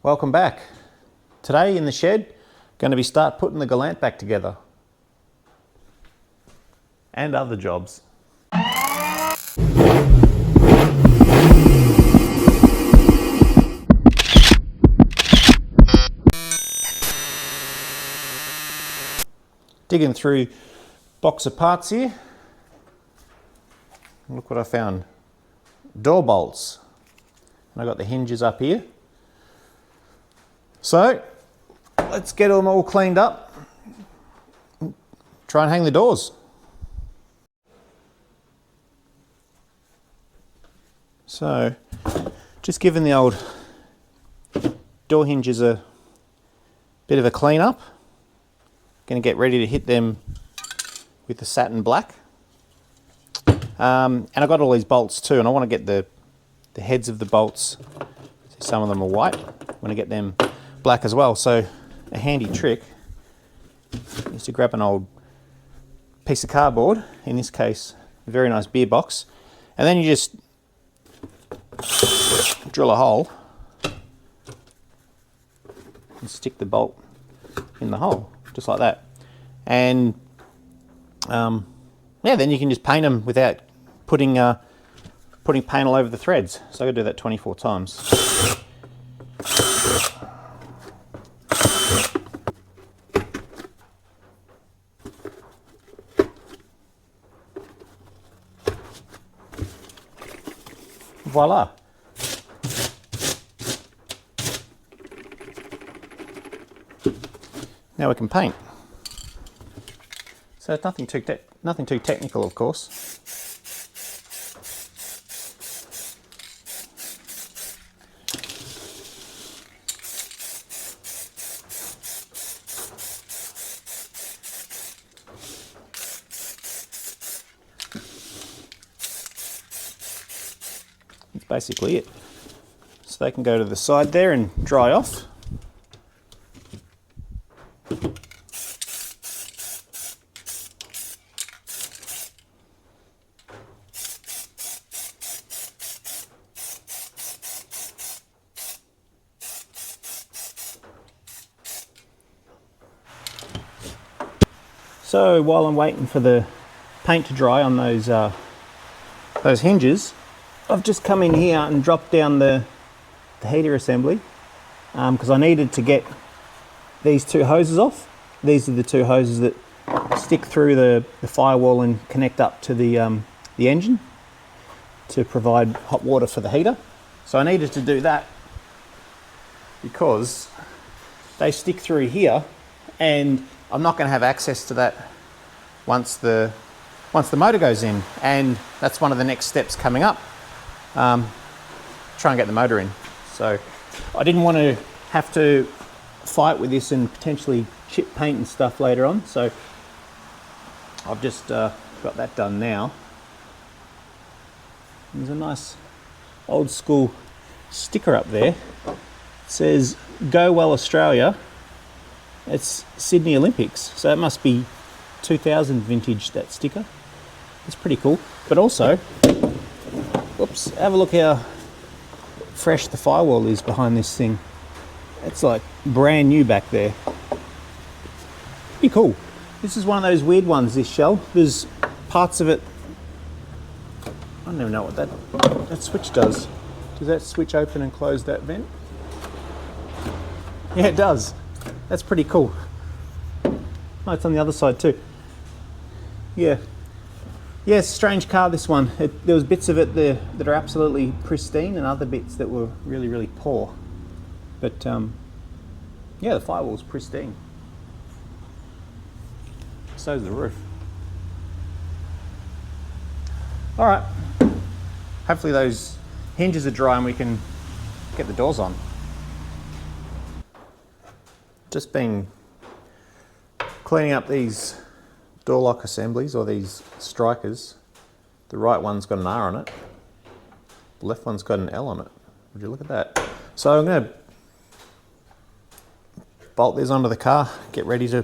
Welcome back. Today in the shed, going to start putting the Galant back together. And other jobs. Digging through box of parts here. Look what I found. Door bolts. And I got the hinges up here. So let's get them all cleaned up. Try and hang the doors. So just giving the old door hinges a bit of a clean up. Going to get ready to hit them with the satin black. And I got all these bolts too, and I want to get the heads of the bolts. Some of them are white. I want to get them black as well. So a handy trick is to grab an old piece of cardboard, in this case a very nice beer box, and then you just drill a hole and stick the bolt in the hole, just like that. And yeah, then you can just paint them without putting paint all over the threads. So I gotta do that 24 times. Voila. Now we can paint. So it's nothing too technical, of course. That's basically it. So they can go to the side there and dry off. So while I'm waiting for the paint to dry on those hinges, I've just come in here and dropped down the heater assembly because I needed to get these two hoses off. These are the two hoses that stick through the firewall and connect up to the engine to provide hot water for the heater. So I needed to do that because they stick through here, and I'm not going to have access to that once the motor goes in, and that's one of the next steps coming up. Try and get the motor in. So I didn't want to have to fight with this and potentially chip paint and stuff later on, so I've just got that done now. There's a nice old school sticker up there. It says "Go Well Australia." It's Sydney Olympics, so it must be 2000 vintage, that sticker. It's pretty cool. But also, whoops, have a look how fresh the firewall is behind this thing. It's like brand new back there. Pretty cool. This is one of those weird ones, this shell. There's parts of it, I don't even know what that switch does. Does that switch open and close that vent? Yeah, it does. That's pretty cool. Oh, it's on the other side too. Yeah. Yes, strange car, this one. There was bits of it there that are absolutely pristine and other bits that were really, really poor. But yeah, the firewall's pristine. So's the roof. All right. Hopefully those hinges are dry and we can get the doors on. Just been cleaning up these door lock assemblies, or these strikers. The right one's got an R on it. The left one's got an L on it. Would you look at that? So I'm going to bolt these onto the car, get ready to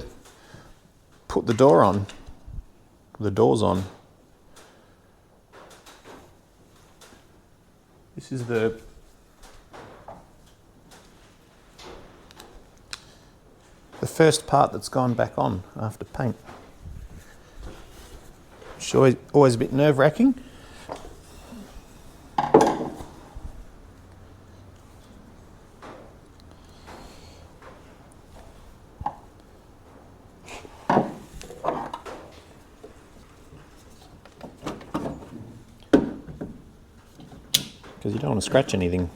put the door on, the doors on. This is the the first part that's gone back on after paint. It's always a bit nerve-wracking. Because you don't want to scratch anything.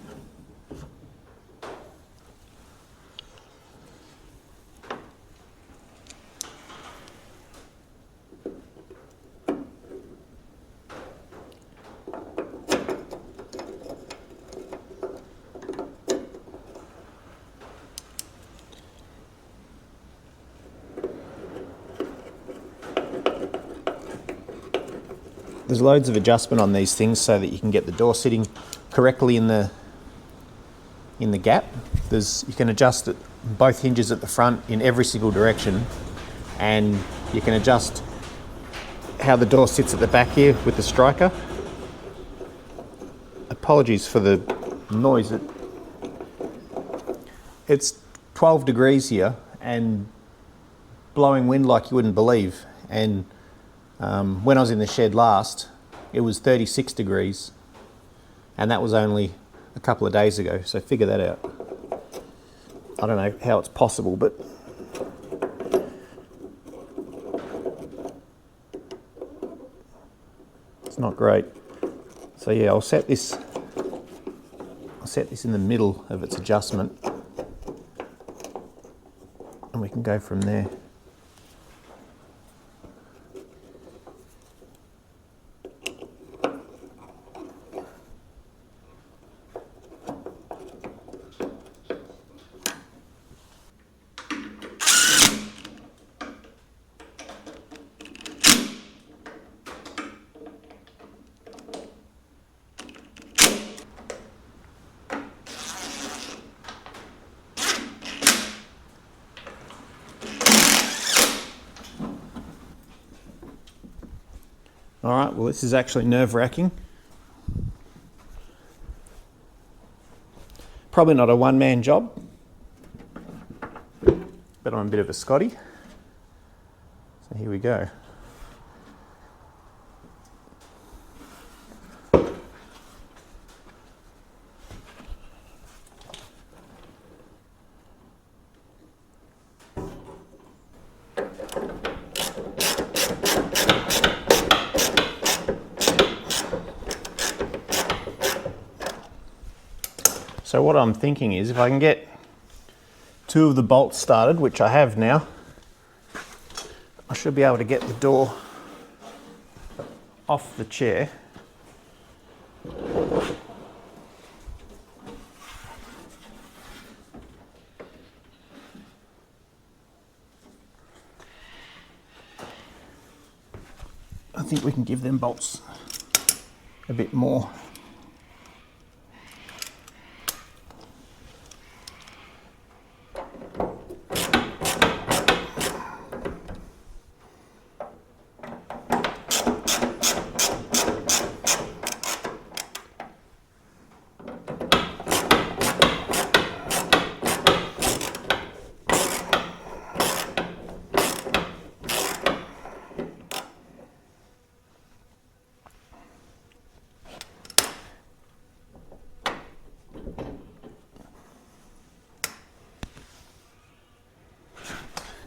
There's loads of adjustment on these things so that you can get the door sitting correctly in the gap. You can adjust it, both hinges at the front in every single direction, and you can adjust how the door sits at the back here with the striker. Apologies for the noise. It's 12 degrees here and blowing wind like you wouldn't believe, and when I was in the shed last, it was 36 degrees, and that was only a couple of days ago, so figure that out. I don't know how it's possible, but it's not great. So yeah, I'll set this in the middle of its adjustment, and we can go from there. All right, well, this is actually nerve-wracking. Probably not a one-man job, but I'm a bit of a Scotty. So here we go. So what I'm thinking is, if I can get two of the bolts started, which I have now, I should be able to get the door off the chair. I think we can give them bolts a bit more.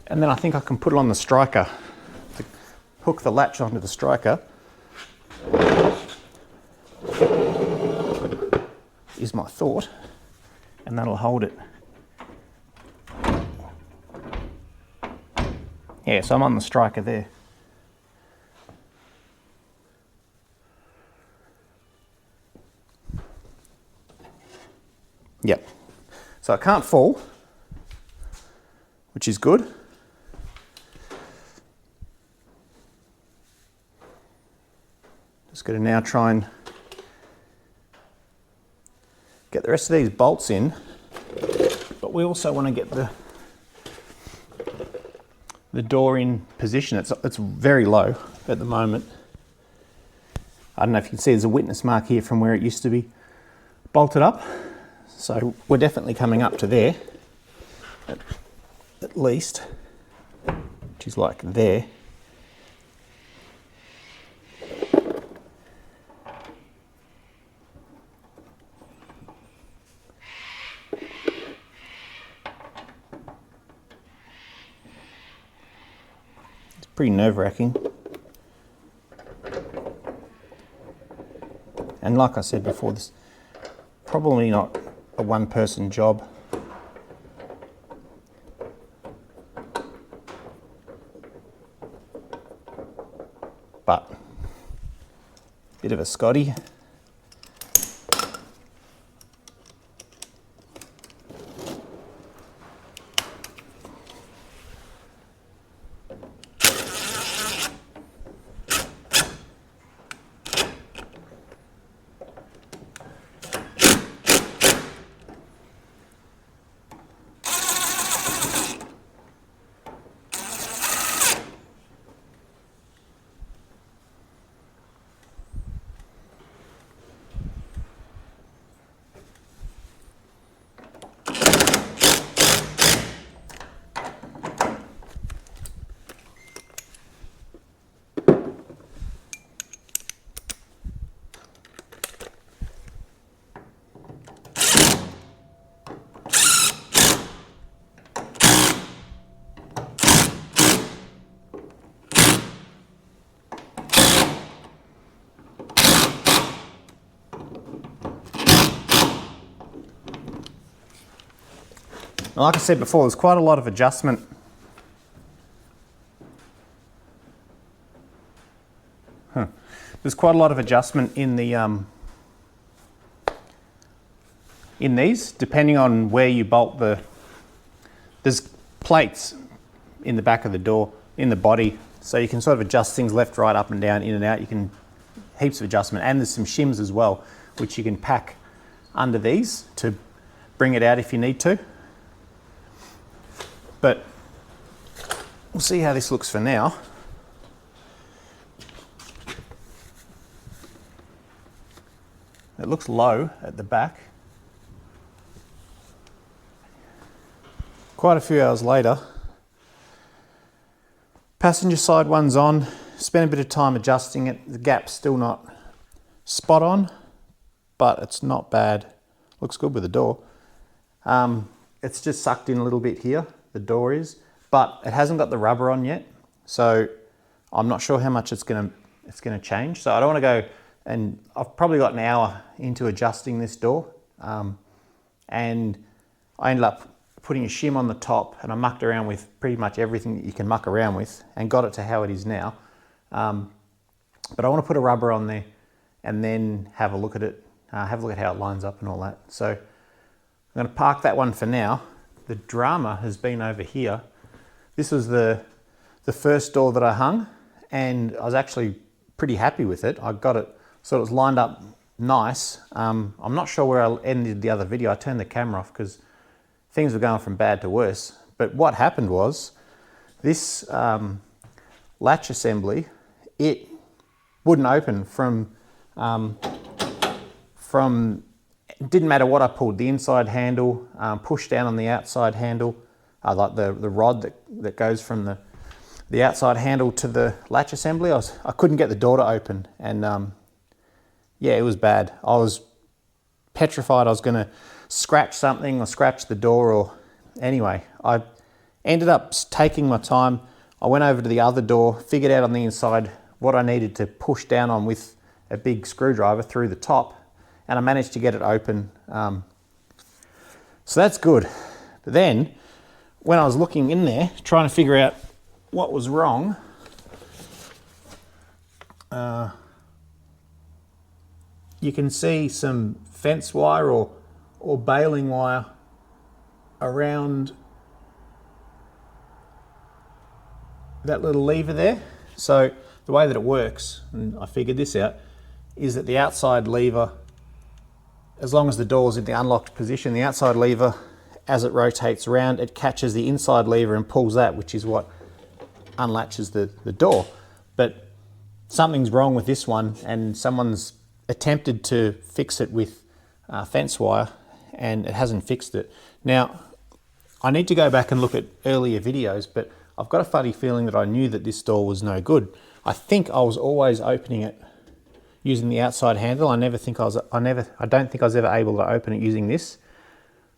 And then I think I can put it on the striker, to hook the latch onto the striker. Is my thought, and that'll hold it. Yeah, so I'm on the striker there. Yep. So it can't fall, which is good. Just got to now try and get the rest of these bolts in, but we also want to get the door in position. It's very low at the moment. I don't know if you can see there's a witness mark here from where it used to be bolted up. So we're definitely coming up to there. at least, which is like there. It's pretty nerve-wracking. And like I said before, this is probably not a one-person job. But bit of a Scotty. And like I said before, there's quite a lot of adjustment. There's quite a lot of adjustment in the in these, depending on where you bolt the. There's plates in the back of the door, in the body, so you can sort of adjust things left, right, up and down, in and out. You can heaps of adjustment, and there's some shims as well, which you can pack under these to bring it out if you need to. But we'll see how this looks for now. It looks low at the back. Quite a few hours later, passenger side one's on, spent a bit of time adjusting it. The gap's still not spot on, but it's not bad. Looks good with the door. It's just sucked in a little bit here, the door is, but it hasn't got the rubber on yet, so I'm not sure how much it's gonna change. So I don't want to go, and I've probably got an hour into adjusting this door, and I ended up putting a shim on the top, and I mucked around with pretty much everything that you can muck around with and got it to how it is now. But I want to put a rubber on there and then have a look at it, have a look at how it lines up and all that. So I'm going to park that one for now. The drama has been over here. This was the first door that I hung, and I was actually pretty happy with it. I got it, so it was lined up nice. I'm not sure where I ended the other video. I turned the camera off because things were going from bad to worse. But what happened was this latch assembly, it wouldn't open from it didn't matter what I pulled, the inside handle, pushed down on the outside handle, like the rod that goes from the outside handle to the latch assembly. I couldn't get the door to open, and yeah, it was bad. I was petrified I was going to scratch something or scratch the door, or anyway, I ended up taking my time. I went over to the other door, figured out on the inside what I needed to push down on with a big screwdriver through the top, and I managed to get it open. So that's good. But then when I was looking in there trying to figure out what was wrong, you can see some fence wire or baling wire around that little lever there. So the way that it works, and I figured this out, is that the outside lever, as long as the door's in the unlocked position, the outside lever, as it rotates around, it catches the inside lever and pulls that, which is what unlatches the door. But something's wrong with this one, and someone's attempted to fix it with fence wire, and it hasn't fixed it. Now, I need to go back and look at earlier videos, but I've got a funny feeling that I knew that this door was no good. I think I was always opening it using the outside handle. I don't think I was ever able to open it using this.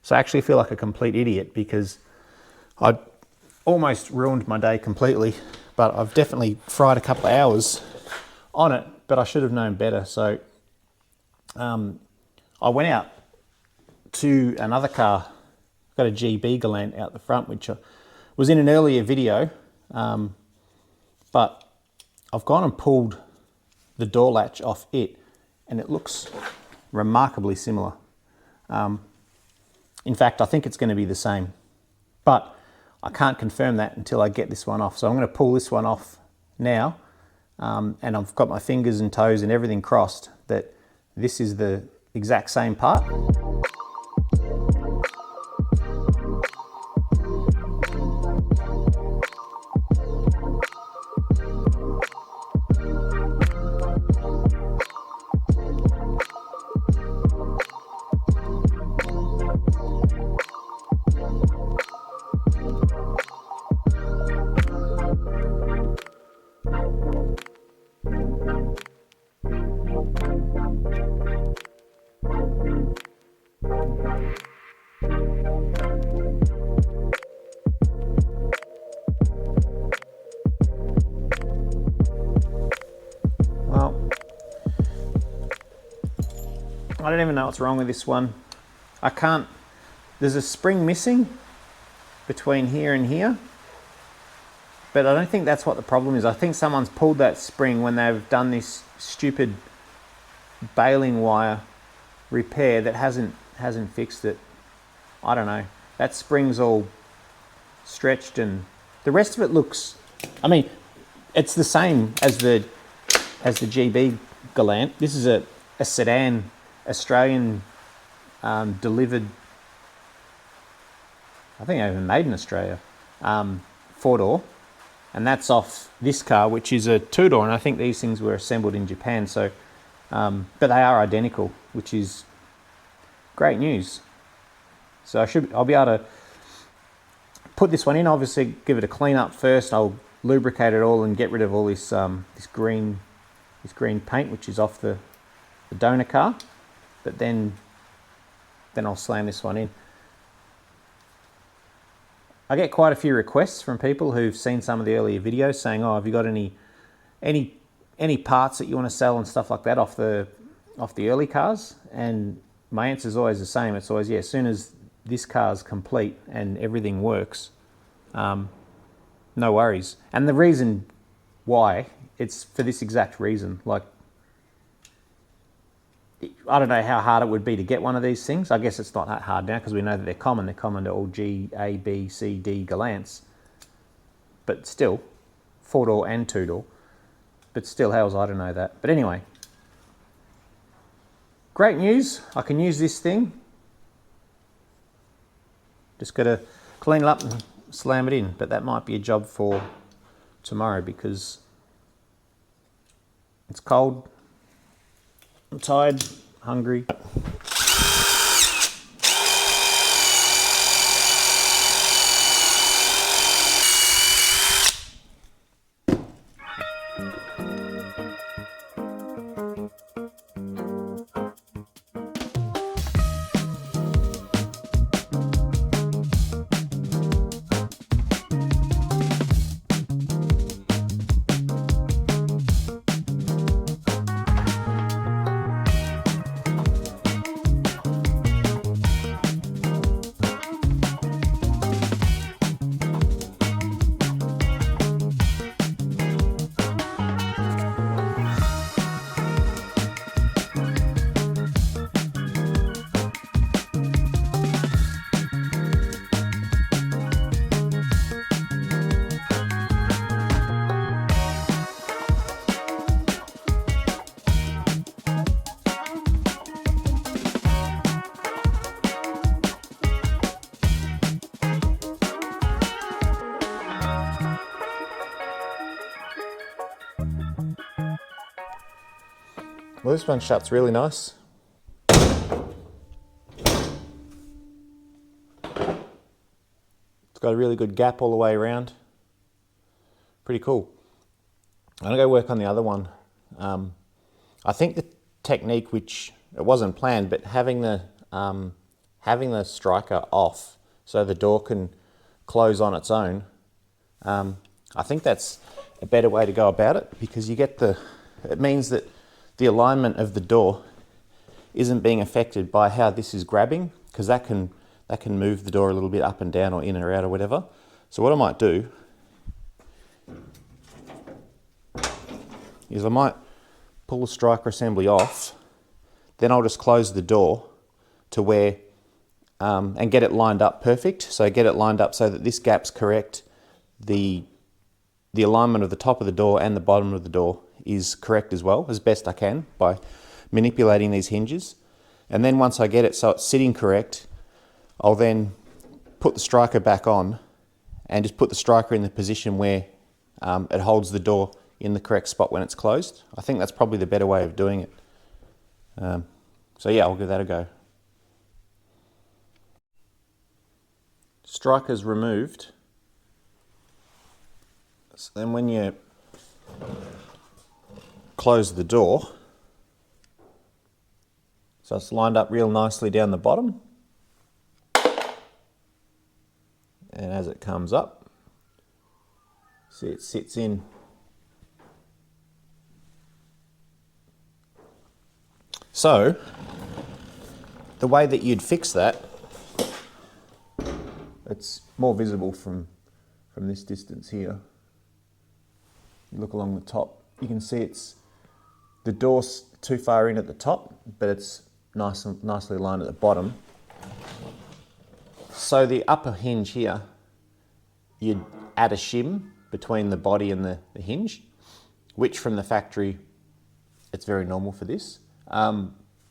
So I actually feel like a complete idiot because I almost ruined my day completely, but I've definitely fried a couple of hours on it, but I should have known better. So I went out to another car, got a GB Galant out the front, which was in an earlier video, but I've gone and pulled the door latch off it, and it looks remarkably similar. In fact, I think it's going to be the same, but I can't confirm that until I get this one off. So I'm going to pull this one off now, and I've got my fingers and toes and everything crossed that this is the exact same part. I don't even know what's wrong with this one. There's a spring missing between here and here, but I don't think that's what the problem is. I think someone's pulled that spring when they've done this stupid baling wire repair that hasn't fixed it. I don't know. That spring's all stretched, and the rest of it looks, I mean, it's the same as the GB Galant. This is a sedan, Australian delivered, I think even made in Australia, 4-door, and that's off this car, which is a 2-door, and I think these things were assembled in Japan. So, but they are identical, which is great news. So I'll be able to put this one in. Obviously, give it a clean up first. I'll lubricate it all and get rid of all this this green paint, which is off the donor car. But then I'll slam this one in. I get quite a few requests from people who've seen some of the earlier videos saying, "Oh, have you got any parts that you want to sell and stuff like that off the early cars?" And my answer is always the same. It's always, yeah, as soon as this car's complete and everything works, no worries. And the reason why, it's for this exact reason. Like, I don't know how hard it would be to get one of these things. I guess it's not that hard now because we know that they're common. They're common to all G, A, B, C, D Galants. But still, 4-door and 2-door. But still, how was I to know that? But anyway, great news. I can use this thing. Just got to clean it up and slam it in. But that might be a job for tomorrow because it's cold. I'm tired, hungry. Well, this one shuts really nice. It's got a really good gap all the way around. Pretty cool. I'm gonna go work on the other one. I think the technique, which it wasn't planned, but having the striker off so the door can close on its own, I think that's a better way to go about it, because you get it means that the alignment of the door isn't being affected by how this is grabbing, because that can move the door a little bit up and down or in or out or whatever. So what I might do is I might pull the striker assembly off, then I'll just close the door to where, and get it lined up perfect. So get it lined up so that this gap's correct, the alignment of the top of the door and the bottom of the door is correct as well, as best I can, by manipulating these hinges. And then once I get it so it's sitting correct, I'll then put the striker back on and just put the striker in the position where it holds the door in the correct spot when it's closed. I think that's probably the better way of doing it. So yeah, I'll give that a go. Striker's removed. So then when you close the door, so it's lined up real nicely down the bottom. And as it comes up, see it sits in. So, the way that you'd fix that, it's more visible from this distance here. You look along the top, you can see the door's too far in at the top, but it's nicely aligned at the bottom. So the upper hinge here, you'd add a shim between the body and the hinge, which from the factory, it's very normal for this.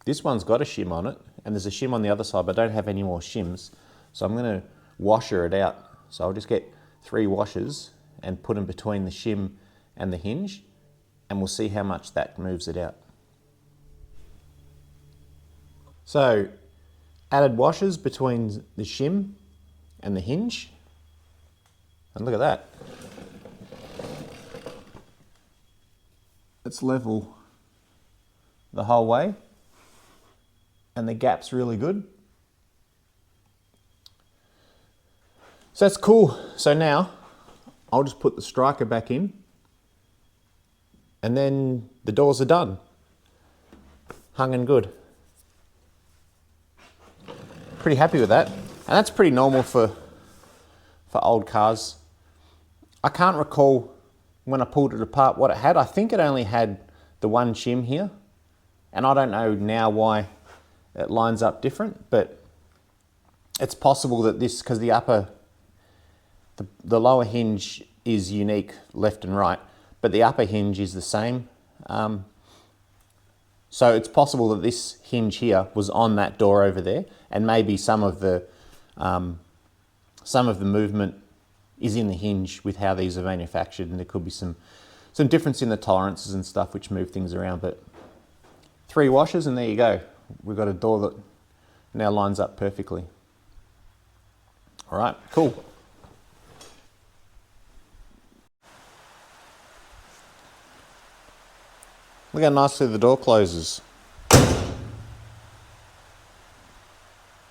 This one's got a shim on it, and there's a shim on the other side, but I don't have any more shims. So I'm going to washer it out. So I'll just get 3 washers and put them between the shim and the hinge, and we'll see how much that moves it out. So added washers between the shim and the hinge, and look at that. It's level the whole way, and the gap's really good. So that's cool. So now I'll just put the striker back in, and then the doors are done. Hung and good. Pretty happy with that. And that's pretty normal for old cars. I can't recall when I pulled it apart what it had. I think it only had the one shim here. And I don't know now why it lines up different, but it's possible that this, because the lower hinge is unique left and right, but the upper hinge is the same. So it's possible that this hinge here was on that door over there, and maybe some of the movement is in the hinge with how these are manufactured, and there could be some difference in the tolerances and stuff which move things around. But 3 washers and there you go. We've got a door that now lines up perfectly. All right, cool. Look how nicely the door closes.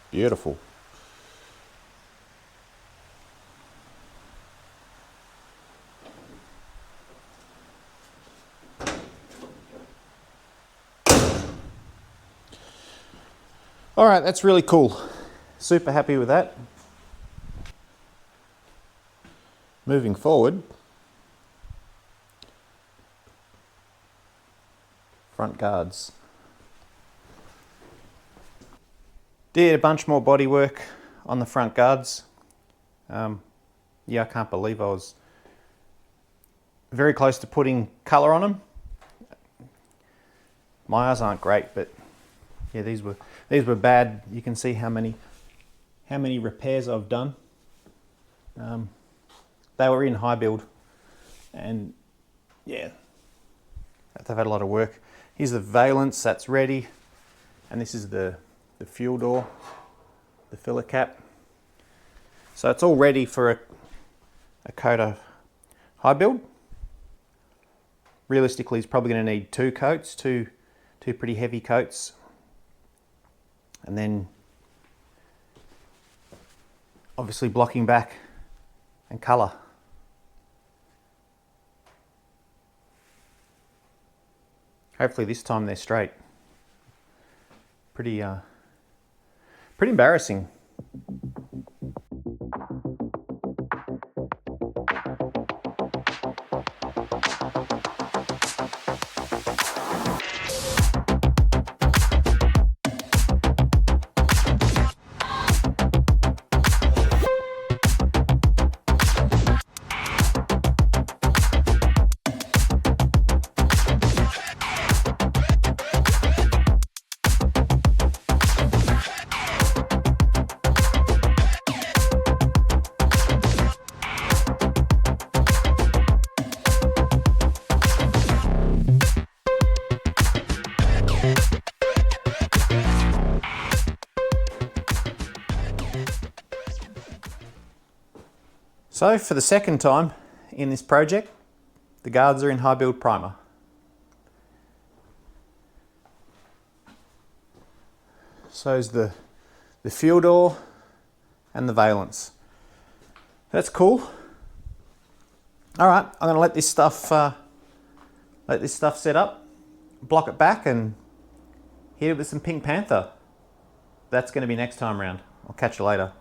Beautiful. All right, that's really cool. Super happy with that. Moving forward, front guards. Did a bunch more body work on the front guards. Yeah, I can't believe I was very close to putting colour on them. My eyes aren't great, but yeah, these were bad. You can see how many repairs I've done. They were in high build, and yeah, they've had a lot of work. Here's the valance, that's ready, and this is the fuel door, the filler cap. So it's all ready for a coat of high build. Realistically, it's probably going to need 2 coats, two pretty heavy coats, and then obviously blocking back and colour. Hopefully this time they're straight. Pretty embarrassing. So for the second time in this project, the guards are in high build primer. So is the fuel door and the valence. That's cool. All right, I'm going to let this stuff set up, block it back, and hit it with some Pink Panther. That's going to be next time round. I'll catch you later.